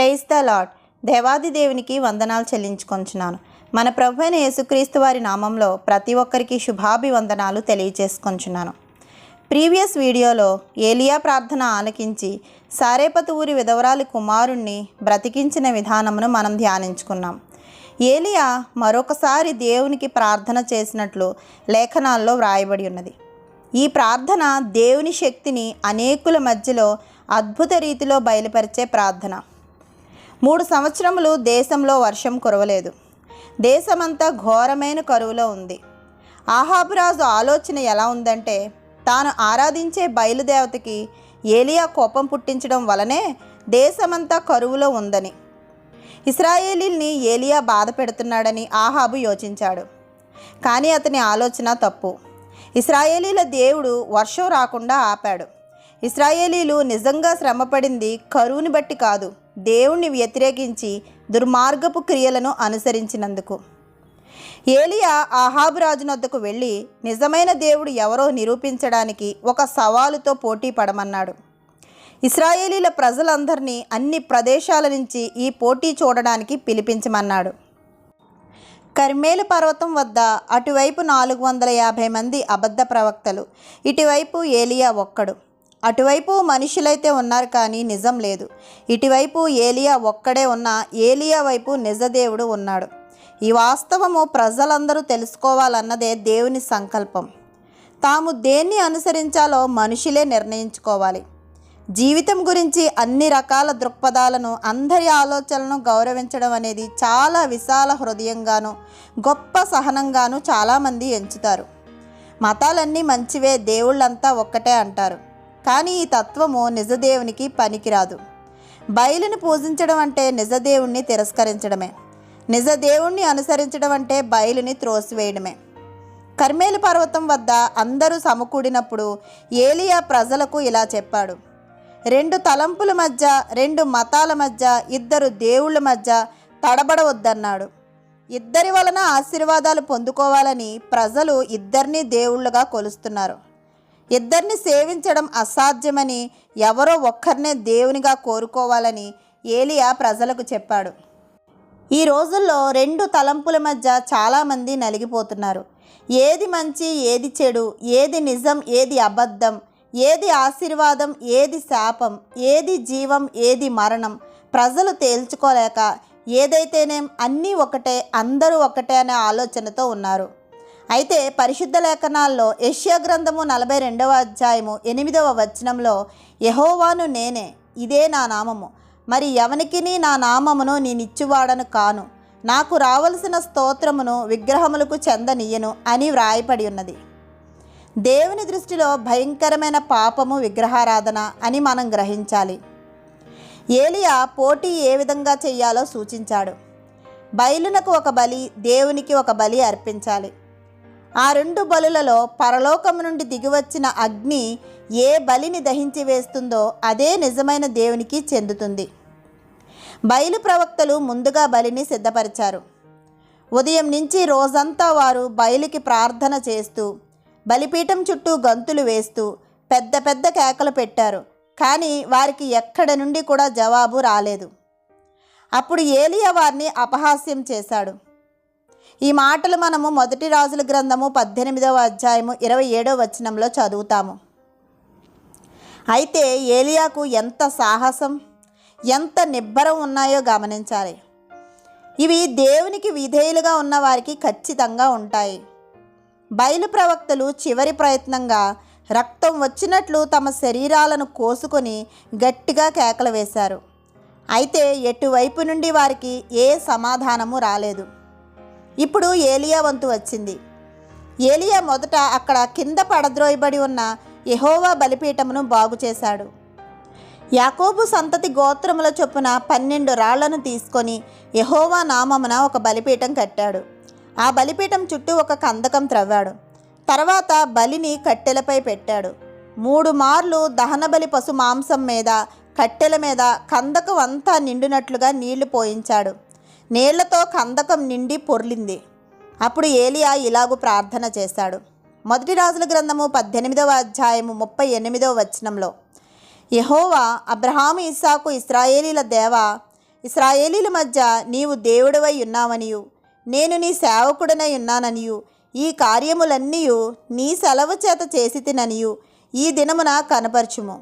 Praise the lord. దేవాది దేవునికి వందనాలు చెల్లించుకొంచున్నాను. మన ప్రభువైన యేసుక్రీస్తు వారి నామంలో ప్రతి ఒక్కరికి శుభాభివందనాలు తెలియజేసుకొంచున్నాను. ప్రీవియస్ వీడియోలో ఏలియా ప్రార్థన ఆలకించి సారేపతు ఊరి విధవరాలి కుమారుణ్ణి బ్రతికించిన విధానమును మనం ధ్యానించుకున్నాం. ఏలియా మరొకసారి దేవునికి ప్రార్థన చేసినట్లు లేఖనాల్లో వ్రాయబడి ఉన్నది. ఈ ప్రార్థన దేవుని శక్తిని అనేకుల మధ్యలో అద్భుత రీతిలో బయలుపరిచే ప్రార్థన. 3 సంవత్సరములు దేశంలో వర్షం కురవలేదు. దేశమంతా ఘోరమైన కరువులో ఉంది. ఆహాబు రాజు ఆలోచన ఎలా ఉందంటే, తాను ఆరాధించే బయలుదేవతకి ఏలియా కోపం పుట్టించడం వలనే దేశమంతా కరువులో ఉందని, ఇశ్రాయేలీల్ని ఏలియా బాధ పెడుతున్నాడని ఆహాబు యోచించాడు. కానీ అతని ఆలోచన తప్పు. ఇశ్రాయేలీల దేవుడు వర్షం రాకుండా ఆపాడు. ఇశ్రాయేలీలు నిజంగా శ్రమపడింది కరువుని బట్టి కాదు, దేవుణ్ణి వ్యతిరేకించి దుర్మార్గపు క్రియలను అనుసరించినందుకు. ఏలియా ఆహాబు రాజు వద్దకు వెళ్ళి నిజమైన దేవుడు ఎవరో నిరూపించడానికి ఒక సవాలుతో పోటీ పడమన్నాడు. ఇశ్రాయేలీల ప్రజలందరినీ అన్ని ప్రదేశాల నుంచి ఈ పోటీ చూడడానికి పిలిపించమన్నాడు. కర్మేలు పర్వతం వద్ద అటువైపు 450 మంది అబద్ధ ప్రవక్తలు, ఇటువైపు ఏలియా ఒక్కడు. అటువైపు మనుషులైతే ఉన్నారు కానీ నిజం లేదు. ఇటువైపు ఏలియా ఒక్కడే ఉన్న ఏలియా వైపు నిజదేవుడు ఉన్నాడు. ఈ వాస్తవము ప్రజలందరూ తెలుసుకోవాలన్నదే దేవుని సంకల్పం. తాము దేన్ని అనుసరించాలో మనుషులే నిర్ణయించుకోవాలి. జీవితం గురించి అన్ని రకాల దృక్పథాలను, అందరి ఆలోచనలను గౌరవించడం అనేది చాలా విశాల హృదయంగాను గొప్ప సహనంగాను చాలామంది ఎంచుతారు. మతాలన్నీ మంచివే, దేవుళ్ళంతా ఒక్కటే అంటారు. కానీ ఈ తత్వము నిజదేవునికి పనికిరాదు. బయలుని పూజించడం అంటే నిజదేవుణ్ణి తిరస్కరించడమే. నిజదేవుణ్ణి అనుసరించడం అంటే బయలుని త్రోసివేయడమే. కర్మేలు పర్వతం వద్ద అందరూ సమకూడినప్పుడు ఏలియా ప్రజలకు ఇలా చెప్పాడు: 2 తలంపుల మధ్య, 2 మతాల మధ్య, 2 దేవుళ్ళ మధ్య తడబడవద్దన్నాడు. ఇద్దరి వలన ఆశీర్వాదాలు పొందుకోవాలని ప్రజలు ఇద్దరిని దేవుళ్ళుగా కొలుస్తున్నారు. ఇద్దరిని సేవించడం అసాధ్యమని, ఎవరో ఒక్కరినే దేవునిగా కోరుకోవాలని ఏలియా ప్రజలకు చెప్పాడు. ఈ రోజుల్లో 2 తలంపుల మధ్య చాలామంది నలిగిపోతున్నారు. ఏది మంచి, ఏది చెడు, ఏది నిజం, ఏది అబద్ధం, ఏది ఆశీర్వాదం, ఏది శాపం, ఏది జీవం, ఏది మరణం ప్రజలు తేల్చుకోలేక ఏదైతేనేం అన్నీ ఒకటే, అందరూ ఒకటే అనే ఆలోచనతో ఉన్నారు. అయితే పరిశుద్ధ లేఖనాల్లో యెషయా గ్రంథము 42వ అధ్యాయము 8వ వచనంలో, యెహోవాను నేనే, ఇదే నా నామము, మరి ఎవనికిని నా నామమును నేనిచ్చువాడను కాను, నాకు రావలసిన స్తోత్రమును విగ్రహములకు చెందనీయను అని వ్రాయపడి ఉన్నది. దేవుని దృష్టిలో భయంకరమైన పాపము విగ్రహారాధన అని మనం గ్రహించాలి. ఏలియా పోటీ ఏ విధంగా చేయాలో సూచించాడు. బయలునకు ఒక బలి, దేవునికి ఒక బలి అర్పించాలి. ఆ 2 బలులలో పరలోకము నుండి దిగివచ్చిన అగ్ని ఏ బలిని దహించి వేస్తుందో అదే నిజమైన దేవునికి చెందుతుంది. బయలు ప్రవక్తలు ముందుగా బలిని సిద్ధపరిచారు. ఉదయం నుంచి రోజంతా వారు బయలుకి ప్రార్థన చేస్తూ, బలిపీఠం చుట్టూ గంతులు వేస్తూ పెద్ద పెద్ద కేకలు పెట్టారు. కానీ వారికి ఎక్కడి నుండి కూడా జవాబు రాలేదు. అప్పుడు ఏలియా వారిని అపహాస్యం చేశాడు. ఈ మాటలు మనము 1 రాజుల గ్రంథము 18వ అధ్యాయము 27వ వచనంలో చదువుతాము. అయితే ఏలియాకు ఎంత సాహసం, ఎంత నిబ్బరం ఉన్నాయో గమనించాలి. ఇవి దేవునికి విధేయులుగా ఉన్న వారికి ఖచ్చితంగా ఉంటాయి. బయలు ప్రవక్తలు చివరి ప్రయత్నంగా రక్తం వచ్చినట్లు తమ శరీరాలను కోసుకొని గట్టిగా కేకలు వేశారు. అయితే ఎటువైపు నుండి వారికి ఏ సమాధానము రాలేదు. ఇప్పుడు ఏలియా వంతు వచ్చింది. ఏలియా మొదట అక్కడ కింద పడద్రోయబడి ఉన్న యెహోవా బలిపీఠమును బాగు చేశాడు. యాకోబు సంతతి గోత్రముల చొప్పున 12 రాళ్లను తీసుకొని యెహోవా నామమున ఒక బలిపీఠం కట్టాడు. ఆ బలిపీఠం చుట్టూ ఒక కందకం త్రవ్వాడు. తర్వాత బలిని కట్టెలపై పెట్టాడు. 3 మార్లు దహనబలి పశు మాంసం మీద, కట్టెల మీద కందకం అంతా నిండునట్లుగా నీళ్లు పోయించాడు. నీళ్లతో కందకం నిండి పొర్లింది. అప్పుడు ఏలియా ఇలాగు ప్రార్థన చేశాడు. 1 రాజుల గ్రంథము 18వ అధ్యాయము 38వ వచనంలో, యెహోవా అబ్రహాము, ఇస్సాకు, ఇశ్రాయేలీల దేవా, ఇశ్రాయేలీల మధ్య నీవు దేవుడవై ఉన్నావనియు నేను నీ సేవకుడనై ఉన్నాననియు ఈ కార్యములన్నీయు నీ సెలవు చేత చేసితిననియు ఈ దినమున కనపరచుము.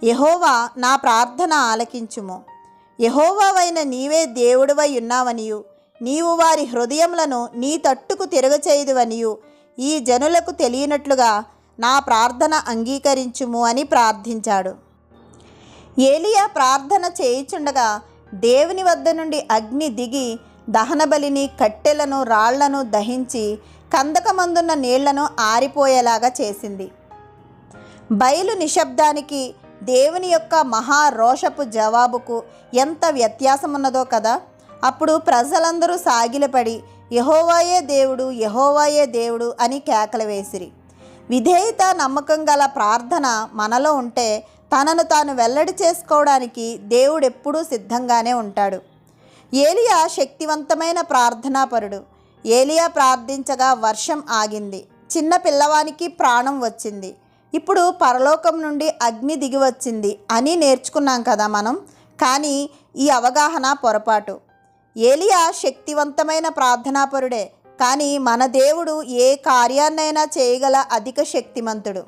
యెహోవా నా ప్రార్థన ఆలకించుము. యెహోవావైన నీవే దేవుడవై ఉన్నావనియు నీవు వారి హృదయములను నీ తట్టుకు తిరగచేయుదువనియు ఈ జనులకు తెలియనట్లుగా నా ప్రార్థన అంగీకరించుము అని ప్రార్థించాడు. ఏలియా ప్రార్థన చేయుచుండగా దేవుని వద్ద నుండి అగ్ని దిగి దహనబలిని, కట్టెలను, రాళ్లను దహించి కందకమందున్న నీళ్లను ఆరిపోయేలాగా చేసింది. బయలు నిశ్శబ్దానికి దేవుని యొక్క మహారోషపు జవాబుకు ఎంత వ్యత్యాసమున్నదో కదా. అప్పుడు ప్రజలందరూ సాగిలపడి యెహోవాయే దేవుడు, యెహోవాయే దేవుడు అని కేకలు వేసిరి. విధేయత, నమ్మకం గల ప్రార్థన మనలో ఉంటే తనను తాను వెల్లడి చేసుకోవడానికి దేవుడు ఎప్పుడూ సిద్ధంగానే ఉంటాడు. ఏలియా శక్తివంతమైన ప్రార్థనాపరుడు. ఏలియా ప్రార్థించగా వర్షం ఆగింది, చిన్న పిల్లవానికి ప్రాణం వచ్చింది, ఇప్పుడు పరలోకం నుండి అగ్ని దిగి వచ్చింది అని నేర్చుకున్నాం కదా మనం. కానీ ఈ అవగాహన పొరపాటు. ఏలియా శక్తివంతమైన ప్రార్థనాపరుడే, కానీ మన దేవుడు ఏ కార్యాన్నైనా చేయగల అధిక శక్తిమంతుడు.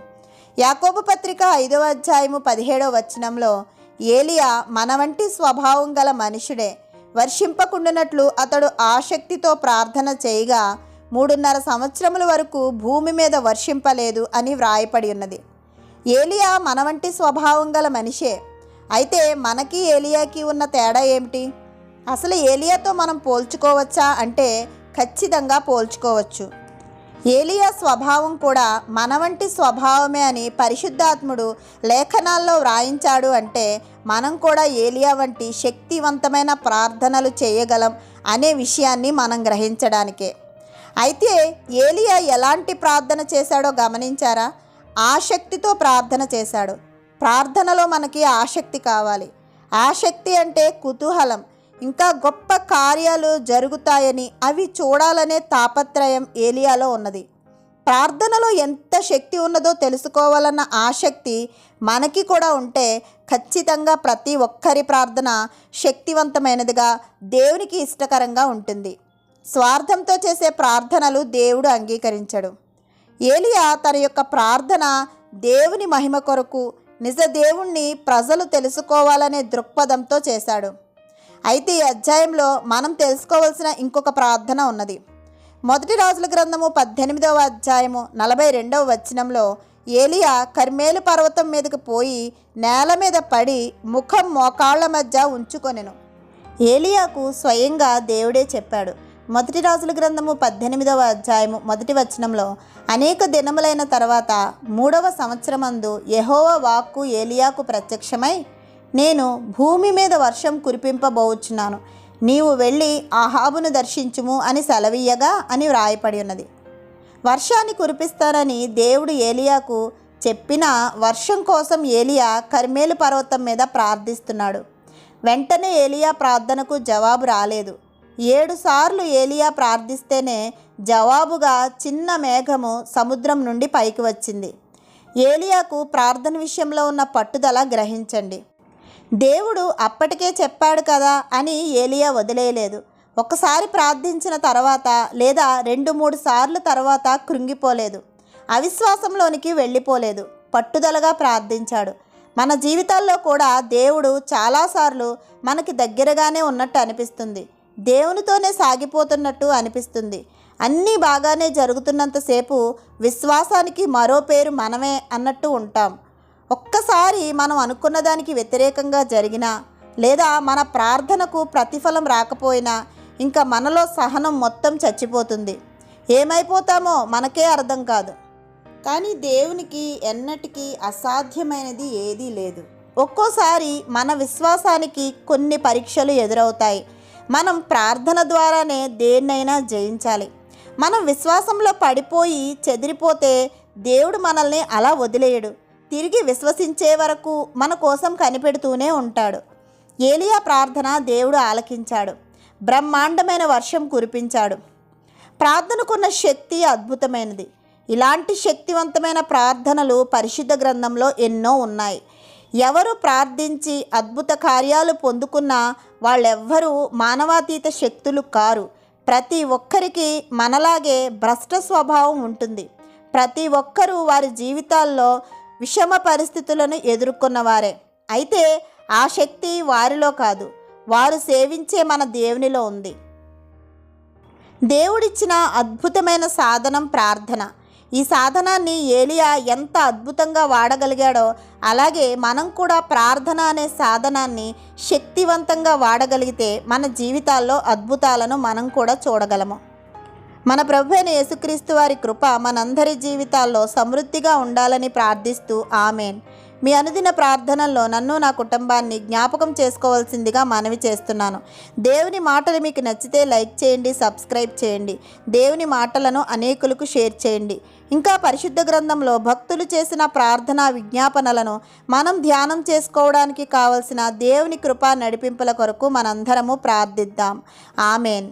యాకోబు పత్రిక 5వ అధ్యాయము 17వ వచనంలో ఏలియా మన వంటి స్వభావం గల మనుషుడే. వర్షింపకుండునట్లు అతడు ఆసక్తితో ప్రార్థన చేయగా 3.5 సంవత్సరముల వరకు భూమి మీద వర్షింపలేదు అని వ్రాయపడి ఉన్నది. ఏలియా మన వంటి స్వభావం గల మనిషే. అయితే మనకి ఏలియాకి ఉన్న తేడా ఏమిటి? అసలు ఏలియాతో మనం పోల్చుకోవచ్చా అంటే ఖచ్చితంగా పోల్చుకోవచ్చు. ఏలియా స్వభావం కూడా మన వంటి స్వభావమే అని పరిశుద్ధాత్ముడు లేఖనాల్లో వ్రాయించాడు. అంటే మనం కూడా ఏలియా వంటి శక్తివంతమైన ప్రార్థనలు చేయగలం అనే విషయాన్ని మనం గ్రహించడానికే. అయితే ఏలియా ఎలాంటి ప్రార్థన చేశాడో గమనించారా? ఆసక్తితో ప్రార్థన చేశాడు. ప్రార్థనలో మనకి ఆసక్తి కావాలి. ఆసక్తి అంటే కుతూహలం, ఇంకా గొప్ప కార్యాలు జరుగుతాయని అవి చూడాలనే తాపత్రయం ఏలియాలో ఉన్నది. ప్రార్థనలో ఎంత శక్తి ఉన్నదో తెలుసుకోవాలన్న ఆసక్తి మనకి కూడా ఉంటే ఖచ్చితంగా ప్రతి ఒక్కరి ప్రార్థన శక్తివంతమైనదిగా, దేవునికి ఇష్టకరంగా ఉంటుంది. స్వార్థంతో చేసే ప్రార్థనలు దేవుడు అంగీకరించడు. ఏలియా తన యొక్క ప్రార్థన దేవుని మహిమ కొరకు, నిజ దేవుణ్ణి ప్రజలు తెలుసుకోవాలనే దృక్పథంతో చేశాడు. అయితే ఈ అధ్యాయంలో మనం తెలుసుకోవాల్సిన ఇంకొక ప్రార్థన ఉన్నది. 1 రాజుల గ్రంథము 18వ అధ్యాయము 42వ వచనంలో ఏలియా కర్మేలు పర్వతం మీదకి పోయి నేల మీద పడి ముఖం మోకాళ్ల మధ్య ఉంచుకొనెను. ఏలియాకు స్వయంగా దేవుడే చెప్పాడు. 1 రాజుల గ్రంథము 18వ అధ్యాయము 1వ వచనంలో అనేక దినములైన తర్వాత 3వ సంవత్సరమందు యెహోవా వాక్కు ఏలియాకు ప్రత్యక్షమై, నేను భూమి మీద వర్షం కురిపింపబోచున్నాను, నీవు వెళ్ళి ఆహాబును దర్శించుము అని సెలవీయగా అని వ్రాయపడి ఉన్నది. వర్షాన్ని కురిపిస్తానని దేవుడు ఏలియాకు చెప్పిన వర్షం కోసం ఏలియా కర్మేలు పర్వతం మీద ప్రార్థిస్తున్నాడు. వెంటనే ఏలియా ప్రార్థనకు జవాబు రాలేదు. 7 సార్లు ఏలియా ప్రార్థిస్తేనే జవాబుగా చిన్న మేఘము సముద్రం నుండి పైకి వచ్చింది. ఏలియాకు ప్రార్థన విషయంలో ఉన్న పట్టుదల గ్రహించండి. దేవుడు అప్పటికే చెప్పాడు కదా అని ఏలియా వదిలేయలేదు. ఒకసారి ప్రార్థించిన తర్వాత లేదా 2-3 సార్లు తర్వాత కృంగిపోలేదు, అవిశ్వాసంలోనికి వెళ్ళిపోలేదు, పట్టుదలగా ప్రార్థించాడు. మన జీవితాల్లో కూడా దేవుడు చాలాసార్లు మనకి దగ్గరగానే ఉన్నట్టు అనిపిస్తుంది, దేవునితోనే సాగిపోతున్నట్టు అనిపిస్తుంది. అన్నీ బాగానే జరుగుతున్నంతసేపు విశ్వాసానికి మరో పేరు మనమే అన్నట్టు ఉంటాం. ఒక్కసారి మనం అనుకున్న దానికి వ్యతిరేకంగా జరిగినా లేదా మన ప్రార్థనకు ప్రతిఫలం రాకపోయినా ఇంకా మనలో సహనం మొత్తం చచ్చిపోతుంది. ఏమైపోతామో మనకే అర్థం కాదు. కానీ దేవునికి ఎన్నటికీ అసాధ్యమైనది ఏదీ లేదు. ఒక్కోసారి మన విశ్వాసానికి కొన్ని పరీక్షలు ఎదురవుతాయి. మనం ప్రార్థన ద్వారానే దేన్నైనా జయించాలి. మనం విశ్వాసంలో పడిపోయి చెదిరిపోతే దేవుడు మనల్ని అలా వదిలేయడు. తిరిగి విశ్వసించే వరకు మన కోసం కనిపెడుతూనే ఉంటాడు. ఏలియా ప్రార్థన దేవుడు ఆలకించాడు. బ్రహ్మాండమైన వర్షం కురిపించాడు. ప్రార్థనకున్న శక్తి అద్భుతమైనది. ఇలాంటి శక్తివంతమైన ప్రార్థనలు పరిశుద్ధ గ్రంథంలో ఎన్నో ఉన్నాయి. ఎవరు ప్రార్థించి అద్భుత కార్యాలు పొందుకున్నా వాళ్ళెవ్వరూ మానవాతీత శక్తులు కారు. ప్రతి ఒక్కరికి మనలాగే భ్రష్ట స్వభావం ఉంటుంది. ప్రతి ఒక్కరూ వారి జీవితాల్లో విషమ పరిస్థితులను ఎదుర్కొన్నవారే. అయితే ఆ శక్తి వారిలో కాదు, వారు సేవించే మన దేవునిలో ఉంది. దేవుడిచ్చిన అద్భుతమైన సాధనం ప్రార్థన. ఈ సాధనాన్ని ఏలియా ఎంత అద్భుతంగా వాడగలిగాడో అలాగే మనం కూడా ప్రార్థన అనే సాధనాన్ని శక్తివంతంగా వాడగలిగితే మన జీవితాల్లో అద్భుతాలను మనం కూడా చూడగలము. మన ప్రభువైన యేసుక్రీస్తు వారి కృప మనందరి జీవితాల్లో సమృద్ధిగా ఉండాలని ప్రార్థిస్తూ ఆమేన్. మీ అనుదిన ప్రార్థనల్లో నన్ను నా కుటుంబాన్ని జ్ఞాపకం చేసుకోవాల్సిందిగా మనవి చేస్తున్నాను. దేవుని మాటలు మీకు నచ్చితే లైక్ చేయండి, సబ్స్క్రైబ్ చేయండి. దేవుని మాటలను అనేకులకు షేర్ చేయండి. ఇంకా పరిశుద్ధ గ్రంథంలో భక్తులు చేసిన ప్రార్థనా విజ్ఞాపనలను మనం ధ్యానం చేసుకోవడానికి కావలసిన దేవుని కృపా నడిపింపుల కొరకు మనందరము ప్రార్థిద్దాం. ఆమేన్.